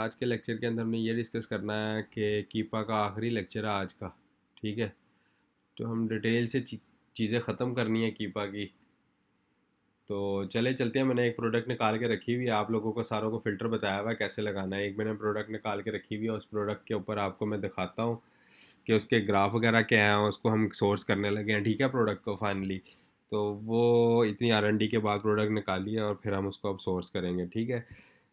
आज के लेक्चर के अंदर हमने ये डिस्कस करना है कि कीपा का आखिरी लेक्चर है आज का। ठीक है, तो हम डिटेल से चीज़ें ख़त्म करनी है कीपा की। तो चले चलते हैं। मैंने एक प्रोडक्ट निकाल के रखी हुई है, आप लोगों को सारों को फ़िल्टर बताया हुआ है कैसे लगाना है। एक मैंने प्रोडक्ट निकाल के रखी हुई है, उस प्रोडक्ट के ऊपर आपको मैं दिखाता हूँ कि उसके ग्राफ वगैरह क्या हैं, उसको हम सोर्स करने लगे हैं। ठीक है, प्रोडक्ट को फाइनली तो वो इतनी R&D के बाद प्रोडक्ट निकाली है और फिर हम उसको अब सोर्स करेंगे। ठीक है,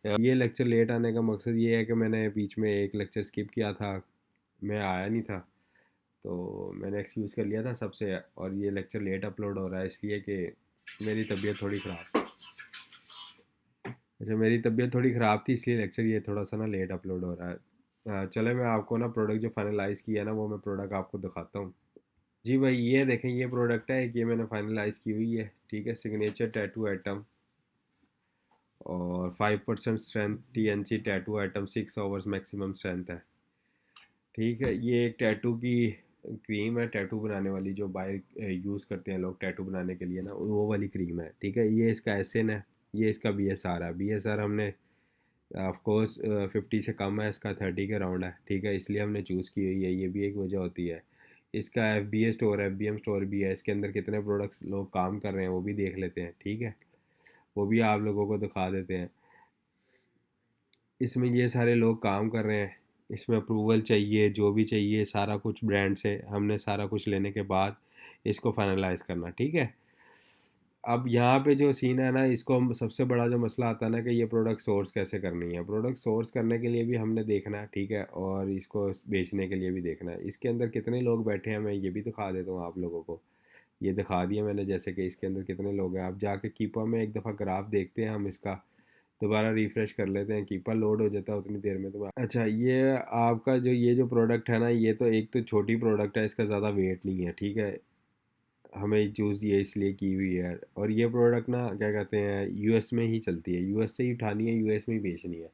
ये लेक्चर लेट आने का मकसद ये है कि मैंने बीच में एक लेक्चर स्किप किया था, मैं आया नहीं था, तो मैंने एक्सक्यूज़ कर लिया था सबसे। और ये लेक्चर लेट अपलोड हो रहा है इसलिए कि मेरी तबीयत थोड़ी ख़राब। अच्छा, मेरी तबीयत थोड़ी ख़राब थी इसलिए लेक्चर ये थोड़ा सा ना लेट अपलोड हो रहा है। चले मैं आपको ना प्रोडक्ट जो फाइनलाइज़ किया है ना, वो मैं प्रोडक्ट आपको दिखाता हूँ। जी भाई, ये देखें, ये प्रोडक्ट है, ये मैंने फाइनलाइज़ की हुई है। ठीक है, सिग्नेचर टैटू आइटम और 5% strength, TNC tattoo item, 6 hours maximum strength है। ठीक है, ये एक टैटू की क्रीम है, टैटू बनाने वाली, जो बाय यूज़ करते हैं लोग टैटू बनाने के लिए ना, वो वाली क्रीम है। ठीक है, ये इसका एसएन है, ये इसका BSR है। BSR हमने ऑफ कोर्स 50 से कम है, इसका 30 के राउंड है। ठीक है, इसलिए हमने चूज़ की हुई है, ये भी एक वजह होती है। इसका FBA स्टोर, FBM स्टोर भी है, इसके अंदर कितने प्रोडक्ट्स लोग काम कर रहे हैं वो भी देख लेते हैं। ठीक है, वो भी आप लोगों को दिखा देते हैं। इसमें ये सारे लोग काम कर रहे हैं, इसमें अप्रूवल चाहिए, जो भी चाहिए सारा कुछ ब्रांड से हमने सारा कुछ लेने के बाद इसको फाइनलाइज करना। ठीक है, अब यहाँ पे जो सीन है ना, इसको सबसे बड़ा जो मसला आता है ना कि ये प्रोडक्ट सोर्स कैसे करनी है। प्रोडक्ट सोर्स करने के लिए भी हमने देखना है, ठीक है, और इसको बेचने के लिए भी देखना है। इसके अंदर कितने लोग बैठे हैं मैं ये भी दिखा देता हूँ आप लोगों को। ये दिखा दिया मैंने, जैसे कि इसके अंदर कितने लोग हैं। आप जाके कीपा में एक दफ़ा ग्राफ देखते हैं हम इसका, दोबारा रिफ़्रेश कर लेते हैं। कीपर लोड हो जाता है उतनी देर में। तो अच्छा, ये आपका जो ये जो प्रोडक्ट है ना, ये तो एक तो छोटी प्रोडक्ट है, इसका ज़्यादा वेट नहीं है। ठीक है, हमें चूज़ ये इसलिए की हुई है। और ये प्रोडक्ट ना क्या कहते हैं, यूएस में ही चलती है, यूएस से ही उठानी है, यूएस में ही बेचनी है।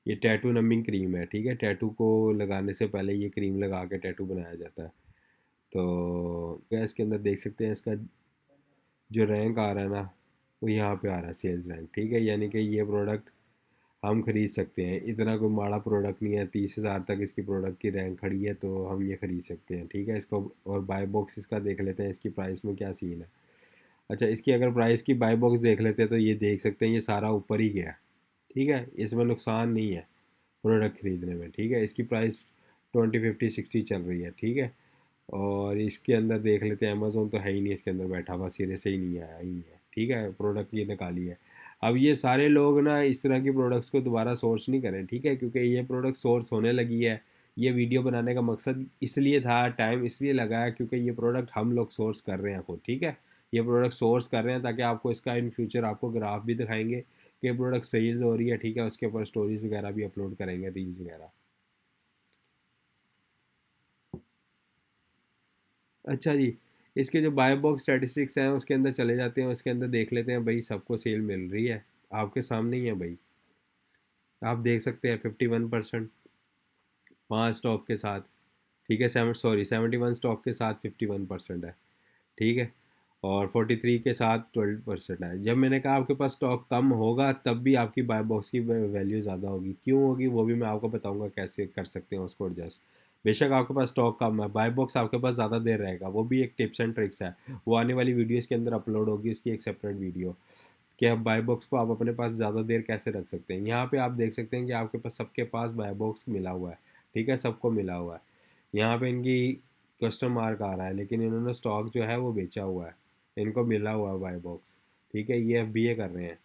ये टैटू नंबिंग क्रीम है। ठीक है, टैटू को लगाने से पहले ये क्रीम लगा के टैटू बनाया जाता है। तो गैस के अंदर देख सकते हैं इसका जो रैंक आ रहा है ना, वो यहाँ पे आ रहा है, सेल्स रैंक। ठीक है, यानी कि ये प्रोडक्ट हम ख़रीद सकते हैं, इतना कोई माड़ा प्रोडक्ट नहीं है। 30,000 तक इसकी प्रोडक्ट की रैंक खड़ी है, तो हम ये ख़रीद सकते हैं। ठीक है, इसको और बाय बॉक्स इसका देख लेते हैं, इसकी प्राइस में क्या सीन है। अच्छा, इसकी अगर प्राइस की बाय बॉक्स देख लेते हैं तो ये देख सकते हैं, ये सारा ऊपर ही गया। ठीक है, इसमें नुकसान नहीं है प्रोडक्ट ख़रीदने में। ठीक है, इसकी प्राइस 20, 50, 60 चल रही है। ठीक है, और इसके अंदर देख लेते हैं, अमेज़ोन तो है ही नहीं इसके अंदर बैठा हुआ, सिरे से ही नहीं आया ही नहीं है। ठीक है, प्रोडक्ट ये निकाली है। अब ये सारे लोग ना इस तरह की प्रोडक्ट्स को दोबारा सोर्स नहीं करें। ठीक है, क्योंकि ये प्रोडक्ट सोर्स होने लगी है। ये वीडियो बनाने का मकसद इसलिए था, टाइम इसलिए लगा है क्योंकि ये प्रोडक्ट हम लोग सोर्स कर रहे हैं खुद। ठीक है, ये प्रोडक्ट सोर्स कर रहे हैं ताकि आपको इसका इन फ्यूचर आपको ग्राफ भी दिखाएंगे कि ये प्रोडक्ट सेल्स हो रही है। ठीक है, उसके ऊपर स्टोरीज वगैरह भी अपलोड करेंगे, रील्स वगैरह। अच्छा जी, इसके जो बाय बॉक्स स्टैटिस्टिक्स हैं उसके अंदर चले जाते हैं, उसके अंदर देख लेते हैं भाई, सबको सेल मिल रही है, आपके सामने ही है भाई। आप देख सकते हैं 51%, 5 स्टॉक के साथ। ठीक है, 71 स्टॉक के साथ 51% है। ठीक है, और 43 के साथ 12% है। जब मैंने कहा आपके पास स्टॉक कम होगा तब भी आपकी बाय बॉक्स की वैल्यू ज़्यादा होगी। क्यों होगी वो भी मैं आपको बताऊंगा कैसे कर सकते हैं उसको एडजस्ट। बेशक आपके पास स्टॉक कम है, बाय बॉक्स आपके पास ज़्यादा देर रहेगा, वो भी एक टिप्स एंड ट्रिक्स है। वो आने वाली वीडियोज़ के अंदर अपलोड होगी, उसकी एक सेपरेट वीडियो, कि आप बाय बॉक्स को आप अपने पास ज़्यादा देर कैसे रख सकते हैं। यहाँ पे आप देख सकते हैं कि आपके पास सबके पास बाय बॉक्स मिला हुआ है। ठीक है, सबको मिला हुआ है। यहाँ पे इनकी कस्टम मार्क आ रहा है, लेकिन इन्होंने स्टॉक जो है वो बेचा हुआ है, इनको मिला हुआ है बाय बॉक्स। ठीक है, ये FBA कर रहे हैं,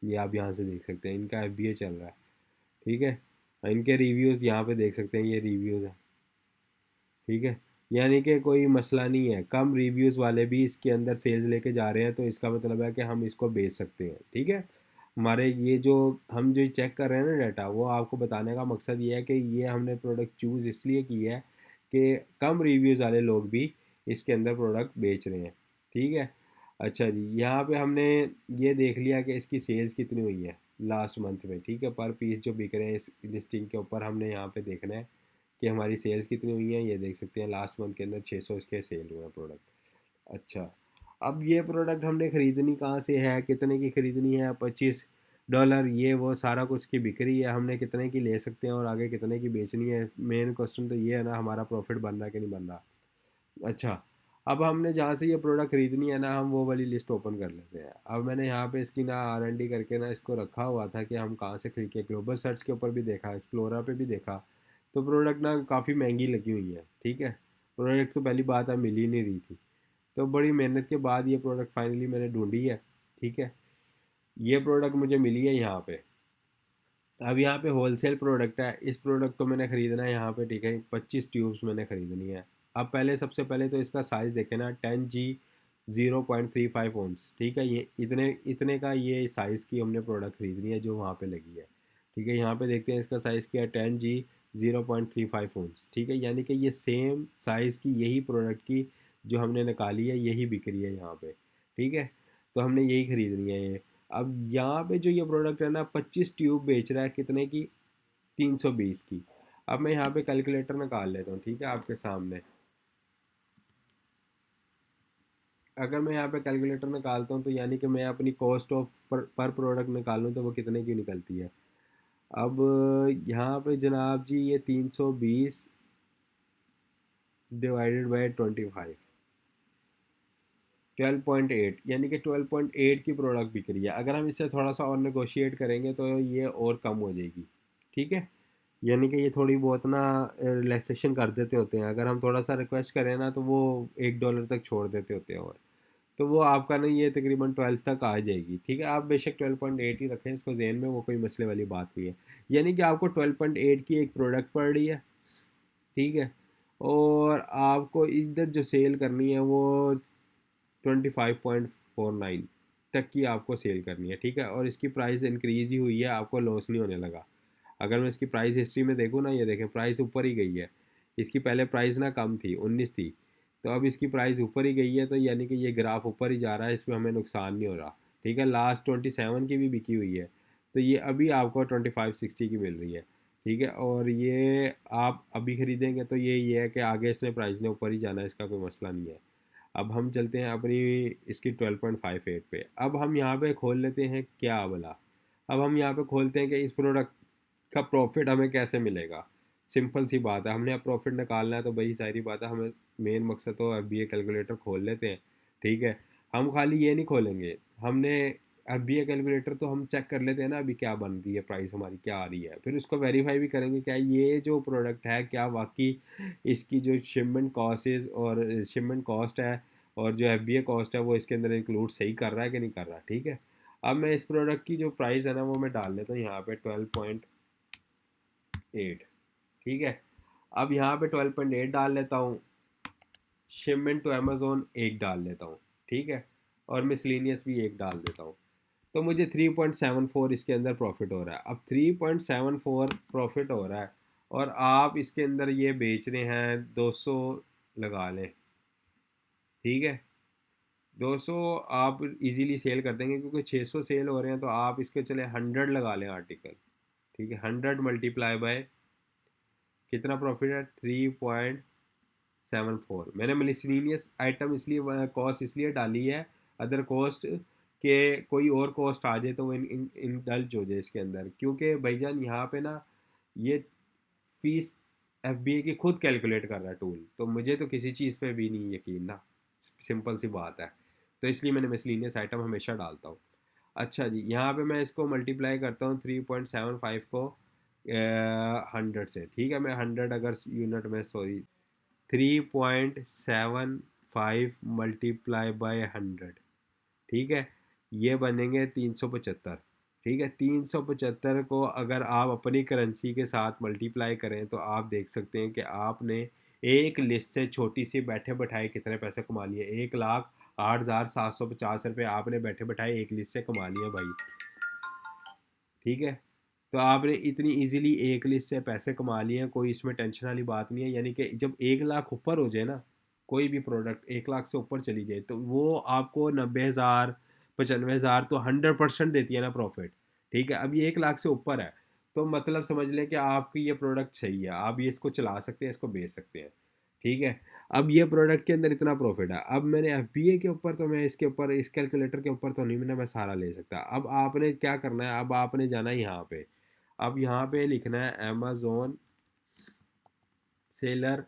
ये आप यहाँ से देख सकते हैं, इनका FBA चल रहा है। ठीक है, इनके रिव्यूज़ यहाँ पे देख सकते हैं, ये रिव्यूज़ हैं। ठीक है, यानी कि कोई मसला नहीं है, कम रिव्यूज़ वाले भी इसके अंदर सेल्स लेके जा रहे हैं, तो इसका मतलब है कि हम इसको बेच सकते हैं। ठीक है, हमारे ये जो हम जो चेक कर रहे हैं ना डाटा, वो आपको बताने का मकसद ये है कि ये हमने प्रोडक्ट चूज़ इसलिए की है कि कम रिव्यूज़ वाले लोग भी इसके अंदर प्रोडक्ट बेच रहे हैं। ठीक है, अच्छा जी, यहाँ पे हमने ये देख लिया कि इसकी सेल्स कितनी हुई है लास्ट मंथ में। ठीक है, पर पीस जो बिक रहे हैं इस लिस्टिंग के ऊपर हमने यहाँ पे देखना है कि हमारी सेल्स कितनी हुई हैं। ये देख सकते हैं लास्ट मंथ के अंदर 600 इसके सेल हुए हैं प्रोडक्ट। अच्छा, अब ये प्रोडक्ट हमने ख़रीदनी कहाँ से है, कितने की ख़रीदनी है। 25 डॉलर, ये वो सारा कुछ की बिक्री है, हमने कितने की ले सकते हैं और आगे कितने की बेचनी है। मेन क्वेश्चन तो ये है ना, हमारा प्रॉफिट बन रहा है कि नहीं बन रहा। अच्छा, अब हमने जहाँ से ये प्रोडक्ट खरीदनी है ना, हम वो वाली लिस्ट ओपन कर लेते हैं। अब मैंने यहाँ पे इसकी ना R&D करके ना इसको रखा हुआ था कि हम कहाँ से खरीद के, ग्लोबल सर्च के ऊपर भी देखा, एक्सप्लोरा पे भी देखा, तो प्रोडक्ट ना काफ़ी महंगी लगी हुई है। ठीक है, प्रोडक्ट तो पहली बात है मिल ही नहीं रही थी। तो बड़ी मेहनत के बाद ये प्रोडक्ट फाइनली मैंने ढूंढी है। ठीक है, ये प्रोडक्ट मुझे मिली है यहाँ पे। अब यहाँ पे होलसेल प्रोडक्ट है, इस प्रोडक्ट को मैंने ख़रीदना है यहाँ पे। ठीक है, 25 ट्यूब्स मैंने ख़रीदनी है। अब पहले सबसे पहले तो इसका साइज़ देखें ना, 10G 0.35 ओंस। ठीक है, ये इतने इतने का ये साइज़ की हमने प्रोडक्ट ख़रीदनी है जो वहाँ पे लगी है। ठीक है, यहाँ पे देखते हैं इसका साइज़ क्या है, 10G 0.35 ओंस। ठीक है, यानी कि ये सेम साइज़ की यही प्रोडक्ट की जो हमने निकाली है यही बिक रही है यहाँ पे। ठीक है, तो हमने यही ख़रीदनी है ये। अब यहाँ पे जो ये प्रोडक्ट है ना, 25 ट्यूब बेच रहा है कितने की, 320 की। अब मैं यहाँ पे कैलकुलेटर निकाल लेता हूँ, ठीक है, आपके सामने। अगर मैं यहाँ पे कैलकुलेटर निकालता हूँ तो यानी कि मैं अपनी कॉस्ट ऑफ पर प्रोडक्ट निकालूँ तो वो कितने की निकलती है। अब यहाँ पे जनाब जी ये 320 डिवाइडेड बाई 25, 12.8, यानी कि 12.8 की प्रोडक्ट बिक रही है। अगर हम इससे थोड़ा सा और नेगोशिएट करेंगे तो ये और कम हो जाएगी। ठीक है, यानी कि ये थोड़ी बहुत ना रिलैक्सेशन कर देते होते हैं। अगर हम थोड़ा सा रिक्वेस्ट करें ना तो वो $1 तक छोड़ देते होते हैं। और तो वो आपका ना ये तकरीबन 12 तक आ जाएगी। ठीक है, आप बेशक 12.8 ही रखें इसको जेन में, वो कोई मसले वाली बात नहीं है। यानी कि आपको 12.8 की एक प्रोडक्ट पड़ रही है। ठीक है, और आपको इधर जो सेल करनी है वो 25.49 तक की आपको सेल करनी है। ठीक है, और इसकी प्राइस इंक्रीज़ ही हुई है, आपको लॉस नहीं होने लगा। अगर मैं इसकी प्राइस हिस्ट्री में देखूँ ना, ये देखें प्राइस ऊपर ही गई है। इसकी पहले प्राइस ना कम थी, 19 थी, तो अब इसकी प्राइस ऊपर ही गई है, तो यानी कि ये ग्राफ ऊपर ही जा रहा है, इसमें हमें नुकसान नहीं हो रहा। ठीक है, लास्ट 27 की भी बिकी हुई है, तो ये अभी आपको 2560 की मिल रही है। ठीक है, और ये आप अभी ख़रीदेंगे तो ये है कि आगे इसने प्राइस ने ऊपर ही जाना है, इसका कोई मसला नहीं है। अब हम चलते हैं अपनी इसकी 12.58 पे। अब हम यहाँ पे खोल लेते हैं क्या बोला। अब हम यहाँ पे खोलते हैं कि इस प्रोडक्ट का प्रॉफिट हमें कैसे मिलेगा। सिंपल सी बात है, हमने अब प्रॉफिट निकालना है तो भाई सारी बात है, हमें मेन मकसद तो FBA कैलकुलेटर खोल लेते हैं। ठीक है, हम खाली ये नहीं खोलेंगे, हमने FBA कैलकुलेटर तो हम चेक कर लेते हैं ना अभी क्या बन रही है, प्राइस हमारी क्या आ रही है, फिर उसको वेरीफाई भी करेंगे क्या ये जो प्रोडक्ट है क्या वाकई इसकी जो शिपमेंट कॉस्ट और शिपमेंट कॉस्ट है और जो FBA कॉस्ट है वो इसके अंदर इंक्लूड सही कर रहा है कि नहीं कर रहा। ठीक है, अब मैं इस प्रोडक्ट की जो प्राइस है ना वो मैं डाल लेता हूँ यहाँ पे 12.8। ठीक है, अब यहाँ पे 12.8 डाल लेता हूँ, शिपमेंट टू अमेज़ोन एक डाल लेता हूँ। ठीक है, और मिसलिनियस भी एक डाल देता हूँ, तो मुझे 3.74 इसके अंदर प्रॉफिट हो रहा है। अब 3.74 प्रॉफिट हो रहा है और आप इसके अंदर ये बेच रहे हैं 200 लगा लें। ठीक है, 200 आप इजीली सेल कर देंगे क्योंकि 600 सेल हो रहे हैं, तो आप इसके चले 100 लगा लें आर्टिकल। ठीक है, 100 मल्टीप्लाई बाय कितना प्रॉफिट है, 3.74। मैंने मिसलेनियस आइटम इसलिए कॉस्ट इसलिए डाली है, अदर कॉस्ट के कोई और कॉस्ट आ जाए तो वो इंडल्ज हो जाए इसके अंदर, क्योंकि भाईजान यहाँ पे ना ये फीस FBA की खुद कैलकुलेट कर रहा है टूल, तो मुझे तो किसी चीज़ पे भी नहीं यकीन ना, सिंपल सी बात है। तो इसलिए मैंने मिसलिनियस आइटम हमेशा डालता हूँ। अच्छा जी, यहाँ पे मैं इसको मल्टीप्लाई करता हूँ 3.75 को 100 से। ठीक है, मैं 100 अगर यूनिट में, सॉरी, 3.75 मल्टीप्लाई बाय 100। ठीक है, ये बनेंगे 375। ठीक है, 375 को अगर आप अपनी करेंसी के साथ मल्टीप्लाई करें तो आप देख सकते हैं कि आपने एक लिस्ट से छोटी सी बैठे बैठाए कितने पैसे कमा लिए। 1,08,750 रुपये आपने बैठे बैठाए एक लिस्ट से कमा लिए भाई। ठीक है, तो आपने इतनी इजीली एक लिस्ट से पैसे कमा लिए हैं, कोई इसमें टेंशन वाली बात नहीं है। यानी कि जब 1 लाख ऊपर हो जाए ना, कोई भी प्रोडक्ट 1 लाख से ऊपर चली जाए तो वो आपको 90,000 95,000 तो 100% देती है ना प्रॉफिट। ठीक है, अब ये 1 लाख से ऊपर है तो मतलब समझ लें कि आपकी ये प्रोडक्ट सही है, आप ये इसको चला सकते हैं, इसको बेच सकते हैं। ठीक है। अब ये प्रोडक्ट के अंदर इतना प्रॉफिट है, अब मैंने एफबीए के ऊपर तो मैं इसके ऊपर इस कैलकुलेटर के ऊपर तो नहीं मैं सारा ले सकता। अब आपने क्या करना है, अब आपने जाना है यहाँ पे, अब यहाँ पे लिखना है अमेजोन सेलर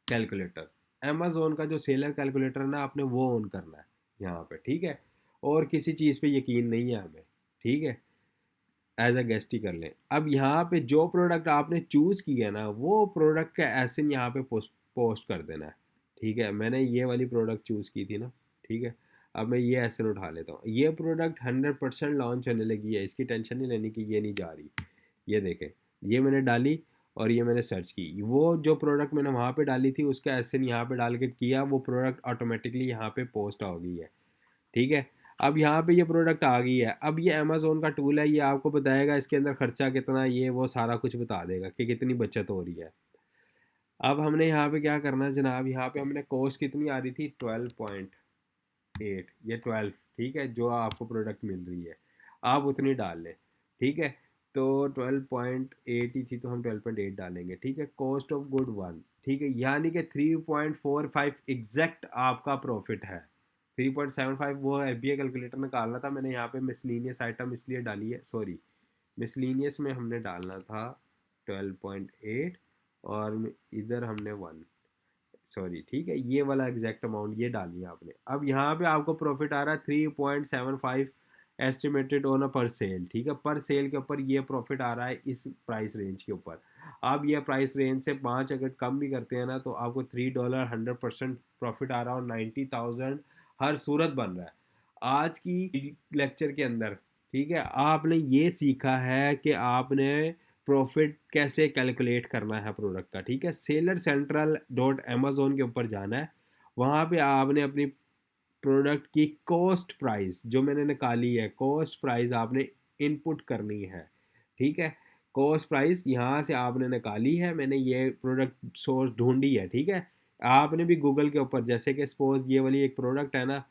कैलकुलेटर। अमेजोन का जो सेलर कैलकुलेटर है ना, आपने वो ऑन करना है यहाँ पे, ठीक है। और किसी चीज़ पे यकीन नहीं है हमें, ठीक है, एज अ गेस्ट ही कर लें। अब यहाँ पे जो प्रोडक्ट आपने चूज़ किया ना, वो प्रोडक्ट का एसिन यहाँ पे पोस्ट कर देना है, ठीक है। मैंने ये वाली प्रोडक्ट चूज़ की थी ना, ठीक है। अब मैं ये एसिन उठा लेता हूँ, ये प्रोडक्ट 100% लॉन्च होने लगी है, इसकी टेंशन नहीं लेनी कि ये नहीं जा रही। ये देखें, ये मैंने डाली और ये मैंने सर्च की, वो जो प्रोडक्ट मैंने वहाँ पे डाली थी उसका एसिन यहाँ पे डाल के किया, वो प्रोडक्ट ऑटोमेटिकली यहाँ पे पोस्ट हो गई है, ठीक है। अब यहाँ पे ये प्रोडक्ट आ गई है, अब ये अमेज़ोन का टूल है, ये आपको बताएगा इसके अंदर खर्चा कितना, ये वो सारा कुछ बता देगा कि कितनी बचत हो रही है। अब हमने यहाँ पे क्या करना है जनाब, यहाँ पे हमने कॉस्ट कितनी आ रही थी, 12.8, ये 12, ठीक है, जो आपको प्रोडक्ट मिल रही है आप उतनी डाल लें, ठीक है। तो 12.8 ही थी तो हम 12.8 डालेंगे, ठीक है। कॉस्ट ऑफ गुड 1, ठीक है, यानी कि 3.45 एग्जैक्ट आपका प्रॉफिट है। 3.75 वो एफबीए कैलकुलेटर निकालना था, मैंने यहाँ पे मिसलीनियस आइटम इसलिए डाली है, सॉरी, मिसलीनियस में हमने डालना था 12.8 और इधर हमने 1, सॉरी, ठीक है, ये वाला एग्जैक्ट अमाउंट ये डालनी है आपने। अब यहाँ पे आपको प्रॉफिट आ रहा है 3.75 एस्टिमेटेड ऑन अ पर सेल, ठीक है, पर सेल के ऊपर ये प्रॉफिट आ रहा है इस प्राइस रेंज के ऊपर। आप ये प्राइस रेंज से 5 अगर कम भी करते हैं ना, तो आपको $3 100% प्रॉफिट आ रहा है और 90,000 हर सूरत बन रहा है आज की लेक्चर के अंदर, ठीक है। आपने ये सीखा है कि आपने प्रॉफिट कैसे कैलकुलेट करना है प्रोडक्ट का, ठीक है। सेलर सेंट्रल डॉट अमेजोन के ऊपर जाना है, वहाँ पे आपने अपनी प्रोडक्ट की कॉस्ट प्राइस जो मैंने निकाली है, कॉस्ट प्राइस आपने इनपुट करनी है, ठीक है। कॉस्ट प्राइस यहाँ से आपने निकाली है, मैंने ये प्रोडक्ट सोर्स ढूंढी है, ठीक है। आपने भी गूगल के ऊपर, जैसे कि सपोज ये वाली एक प्रोडक्ट है ना,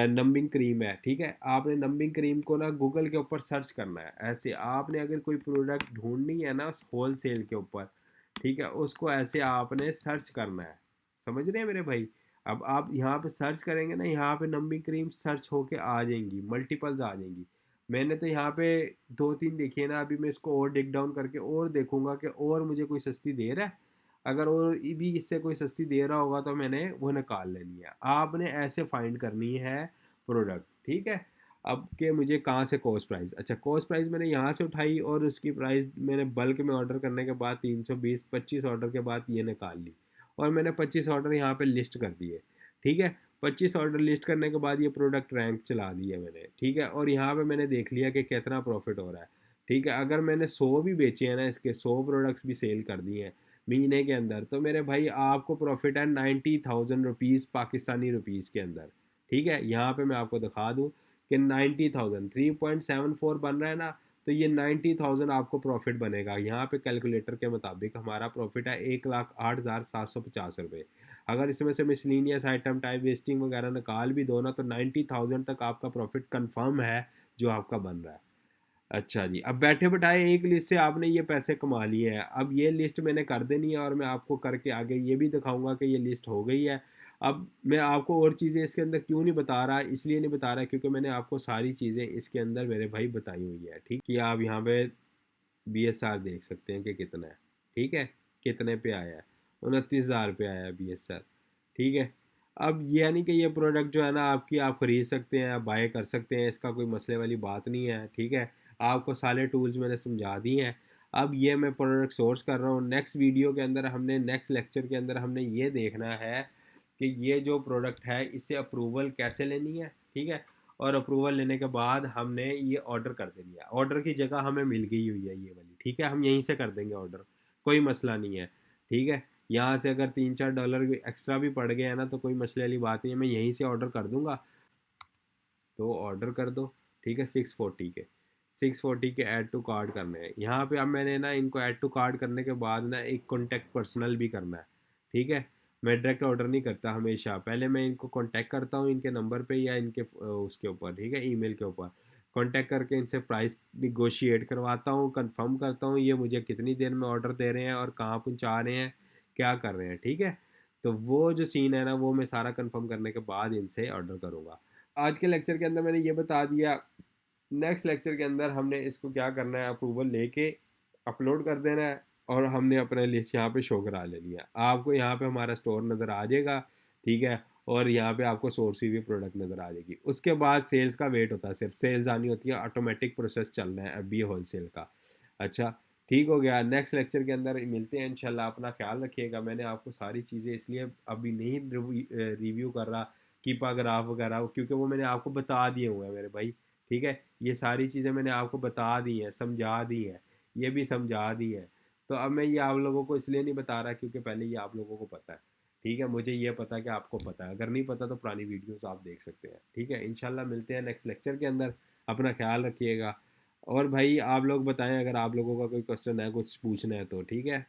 नंबिंग क्रीम है, ठीक है, आपने नंबिंग क्रीम को ना गूगल के ऊपर सर्च करना है। ऐसे आपने अगर कोई प्रोडक्ट ढूंढनी है ना होल सेल के ऊपर, ठीक है, उसको ऐसे आपने सर्च करना है, समझ रहे हैं मेरे भाई। अब आप यहाँ पे सर्च करेंगे ना, यहाँ पे नंबिंग क्रीम सर्च होके आ जाएंगी, मल्टीपल्स आ जाएंगी। मैंने तो यहाँ पे 2-3 देखी है ना, अभी मैं इसको और डिक डाउन करके और देखूंगा कि और मुझे कोई सस्ती दे रहा है। अगर और भी इससे कोई सस्ती दे रहा होगा तो मैंने वो निकाल लेनी है। आपने ऐसे फाइंड करनी है प्रोडक्ट, ठीक है। अब के मुझे कहाँ से कॉस्ट प्राइस, अच्छा कॉस्ट प्राइस मैंने यहाँ से उठाई और उसकी प्राइस मैंने बल्क में ऑर्डर करने के बाद 320 25 ऑर्डर के बाद ये निकाल ली और मैंने 25 ऑर्डर यहाँ पे लिस्ट कर दिए, ठीक है। 25 ऑर्डर लिस्ट करने के बाद ये प्रोडक्ट रैंक चला दिया मैंने, ठीक है, और यहाँ पे मैंने देख लिया कि कितना प्रॉफिट हो रहा है, ठीक है। अगर मैंने 100 भी बेचे हैं ना, इसके 100 प्रोडक्ट्स भी सेल कर दिए हैं महीने के अंदर, तो मेरे भाई आपको प्रॉफिट है 90,000 रुपीज़ पाकिस्तानी रुपीज़ के अंदर, ठीक है। यहाँ पे मैं आपको दिखा दूँ कि 90,000 3.74 बन रहा है ना, तो ये 90,000 आपको प्रॉफिट बनेगा। यहाँ पे कैलकुलेटर के मुताबिक हमारा प्रॉफिट है 1,08,750 रुपये। अगर इसमें से मिसलिनियस आइटम टाइप वेस्टिंग वगैरह निकाल भी दो ना, तो 90,000 तक आपका प्रॉफिट कंफर्म है जो आपका बन रहा है। अच्छा जी, अब बैठे बैठाए एक लिस्ट से आपने ये पैसे कमा लिए हैं। अब ये लिस्ट मैंने कर देनी है और मैं आपको करके आगे ये भी दिखाऊंगा कि ये लिस्ट हो गई है। अब मैं आपको और चीज़ें इसके अंदर क्यों नहीं बता रहा, इसलिए नहीं बता रहा क्योंकि मैंने आपको सारी चीज़ें इसके अंदर मेरे भाई बताई हुई है, ठीक, कि आप यहाँ पे BSR देख सकते हैं कि कितना है, ठीक है, कितने पे आया है, 29,000 पे आया है BSR, ठीक है। अब ये यानी कि ये प्रोडक्ट जो है ना आपकी, आप ख़रीद सकते हैं, आप बाय कर सकते हैं, इसका कोई मसले वाली बात नहीं है, ठीक है। आपको सारे टूल्स मैंने समझा दिए हैं। अब ये मैं प्रोडक्ट सोर्स कर रहा हूँ, नेक्स्ट वीडियो के अंदर हमने, नेक्स्ट लेक्चर के अंदर हमने ये देखना है कि ये जो प्रोडक्ट है इससे अप्रूवल कैसे लेनी है, ठीक है। और अप्रूवल लेने के बाद हमने ये ऑर्डर कर देनी है, ऑर्डर की जगह हमें मिल गई हुई है ये वाली, ठीक है, हम यहीं से कर देंगे ऑर्डर, कोई मसला नहीं है, ठीक है। यहाँ से अगर $3-4 एक्स्ट्रा भी पड़ गया है ना, तो कोई मसले वाली बात नहीं है, मैं यहीं से ऑर्डर कर दूंगा। तो ऑर्डर कर दो, ठीक है, 640 के ऐड टू कार्ड करने हैं यहाँ पे। अब मैंने ना इनको ऐड टू कार्ड करने के बाद ना एक कॉन्टैक्ट पर्सनल भी करना है, ठीक है। मैं डायरेक्ट ऑर्डर नहीं करता, हमेशा पहले मैं इनको कांटेक्ट करता हूँ इनके नंबर पे या इनके उसके ऊपर, ठीक है, ईमेल के ऊपर कांटेक्ट करके इनसे प्राइस निगोशिएट करवाता हूँ, कंफर्म करता हूँ ये मुझे कितनी देर में ऑर्डर दे रहे हैं और कहाँ पहुँचा रहे हैं, क्या कर रहे हैं, ठीक है। तो वो जो सीन है ना, वो मैं सारा कंफर्म करने के बाद इनसे ऑर्डर करूँगा। आज के लेक्चर के अंदर मैंने ये बता दिया। नेक्स्ट लेक्चर के अंदर हमने इसको क्या करना है, अप्रूवल लेके अपलोड कर देना है, और हमने अपने लिस्ट यहाँ पे शो करा लेनी है। आपको यहाँ पे हमारा स्टोर नज़र आ जाएगा, ठीक है, और यहाँ पे आपको सोर्स हुई प्रोडक्ट नज़र आ जाएगी। उसके बाद सेल्स का वेट होता है, सिर्फ सेल्स आनी होती है, ऑटोमेटिक प्रोसेस चल रहा है अभी होलसेल का। अच्छा, ठीक हो गया। नेक्स्ट लेक्चर के अंदर मिलते हैं इंशाल्लाह। अपना ख्याल रखिएगा। मैंने आपको सारी चीज़ें इसलिए अभी नहीं रिव्यू कर रहा, कीपा ग्राफ वगैरह, क्योंकि वो मैंने आपको बता दिए हुए हैं मेरे भाई, ठीक है। ये सारी चीज़ें मैंने आपको बता दी हैं, समझा दी हैं, ये भी समझा दी हैं। तो अब मैं ये आप लोगों को इसलिए नहीं बता रहा क्योंकि पहले ये आप लोगों को पता है, ठीक है। मुझे ये पता है कि आपको पता है, अगर नहीं पता तो पुरानी वीडियोस आप देख सकते हैं, ठीक है। इंशाल्लाह मिलते हैं नेक्स्ट लेक्चर के अंदर। अपना ख्याल रखिएगा। और भाई आप लोग बताएं, अगर आप लोगों का कोई क्वेश्चन है, कुछ पूछना है तो, ठीक है।